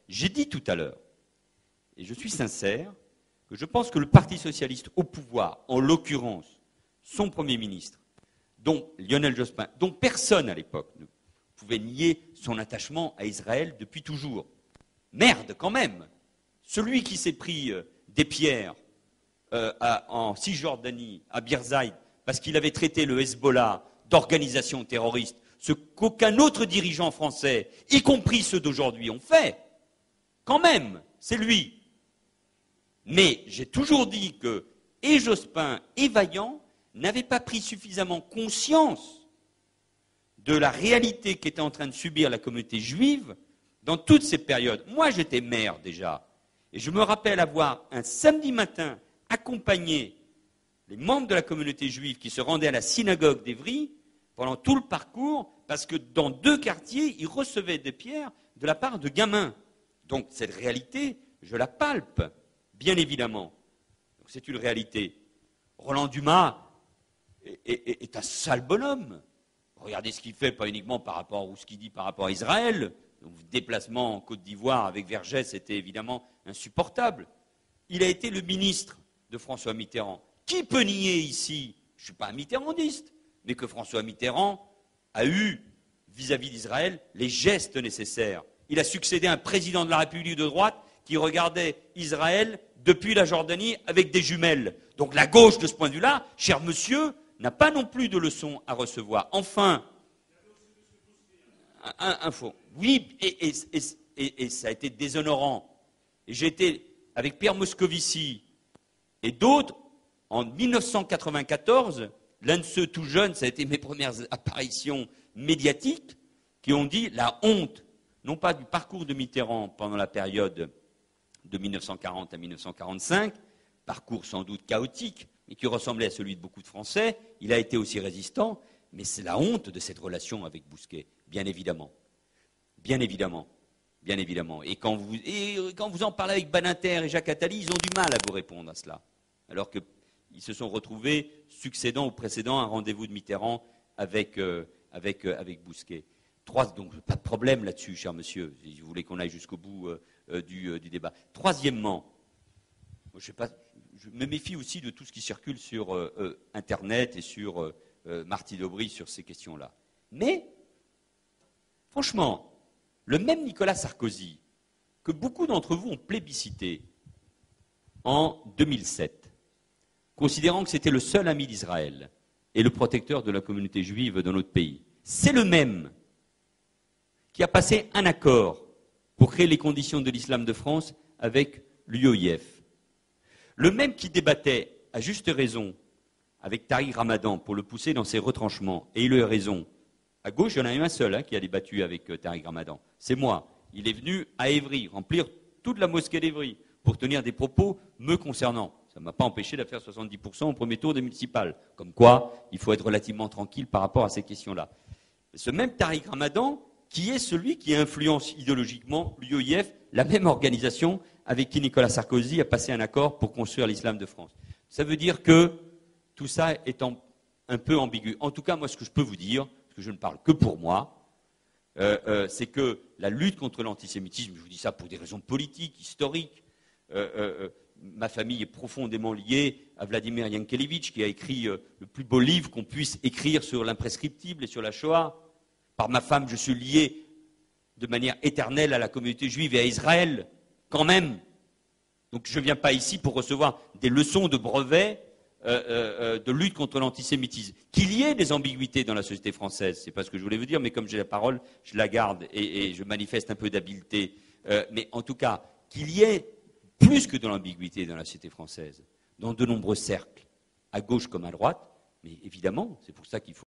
J'ai dit tout à l'heure, et je suis sincère, que je pense que le Parti socialiste au pouvoir, en l'occurrence son Premier ministre, dont Lionel Jospin, dont personne à l'époque ne pouvait nier son attachement à Israël depuis toujours. Merde, quand même! Celui qui s'est pris des pierres en Cisjordanie, à Birzeit, parce qu'il avait traité le Hezbollah d'organisation terroriste, ce qu'aucun autre dirigeant français, y compris ceux d'aujourd'hui, ont fait, quand même, c'est lui. Mais j'ai toujours dit que et Jospin et Vaillant n'avaient pas pris suffisamment conscience de la réalité qu'était en train de subir la communauté juive dans toutes ces périodes. Moi, j'étais maire déjà, et je me rappelle avoir, un samedi matin, accompagné les membres de la communauté juive qui se rendaient à la synagogue d'Évry pendant tout le parcours, parce que dans 2 quartiers, ils recevaient des pierres de la part de gamins. Donc cette réalité, je la palpe. Bien évidemment. C'est une réalité. Roland Dumas est un sale bonhomme. Regardez ce qu'il fait, pas uniquement par rapport, ou ce qu'il dit par rapport à Israël. Le déplacement en Côte d'Ivoire avec Vergès était évidemment insupportable. Il a été le ministre de François Mitterrand. Qui peut nier ici, je ne suis pas un mitterrandiste, mais que François Mitterrand a eu, vis-à-vis d'Israël, les gestes nécessaires. Il a succédé à un président de la République de droite qui regardait Israël depuis la Jordanie avec des jumelles. Donc la gauche, de ce point de vue-là, cher monsieur, n'a pas non plus de leçons à recevoir. Enfin, info. Oui, et ça a été déshonorant. Et j'ai été avec Pierre Moscovici et d'autres, en 1994, l'un de ceux tout jeunes, ça a été mes premières apparitions médiatiques, qui ont dit la honte, non pas du parcours de Mitterrand pendant la période de 1940 à 1945, parcours sans doute chaotique, mais qui ressemblait à celui de beaucoup de Français. Il a été aussi résistant, mais c'est la honte de cette relation avec Bousquet, bien évidemment. Bien évidemment. Bien évidemment. Et quand vous en parlez avec Badinter et Jacques Attali, ils ont du mal à vous répondre à cela. Alors qu'ils se sont retrouvés, succédant ou précédant un rendez-vous de Mitterrand avec Bousquet. Donc, pas de problème là-dessus, cher monsieur, si vous voulez qu'on aille jusqu'au bout du débat. Troisièmement, je me méfie aussi de tout ce qui circule sur Internet et sur Marty Daubry sur ces questions-là. Mais, franchement, le même Nicolas Sarkozy, que beaucoup d'entre vous ont plébiscité en 2007, considérant que c'était le seul ami d'Israël et le protecteur de la communauté juive dans notre pays, c'est le même qui a passé un accord pour créer les conditions de l'islam de France avec l'UOIF. Le même qui débattait, à juste raison, avec Tariq Ramadan pour le pousser dans ses retranchements, et il a eu raison. À gauche, il y en a eu un seul qui a débattu avec Tariq Ramadan. C'est moi. Il est venu à Évry, remplir toute la mosquée d'Évry, pour tenir des propos me concernant. Ça ne m'a pas empêché de faire 70% au premier tour des municipales. Comme quoi, il faut être relativement tranquille par rapport à ces questions-là. Ce même Tariq Ramadan, qui est celui qui influence idéologiquement l'UOIF, la même organisation avec qui Nicolas Sarkozy a passé un accord pour construire l'islam de France. Ça veut dire que tout ça est un peu ambigu. En tout cas, moi, ce que je peux vous dire, parce que je ne parle que pour moi, c'est que la lutte contre l'antisémitisme, je vous dis ça pour des raisons politiques, historiques, ma famille est profondément liée à Vladimir Yankelevitch, qui a écrit le plus beau livre qu'on puisse écrire sur l'imprescriptible et sur la Shoah. Par ma femme, je suis lié de manière éternelle à la communauté juive et à Israël, quand même. Donc je ne viens pas ici pour recevoir des leçons de brevet de lutte contre l'antisémitisme. Qu'il y ait des ambiguïtés dans la société française, c'est pas ce que je voulais vous dire, mais comme j'ai la parole, je la garde et je manifeste un peu d'habileté. Mais en tout cas, qu'il y ait plus que de l'ambiguïté dans la société française, dans de nombreux cercles, à gauche comme à droite, mais évidemment, c'est pour ça qu'il faut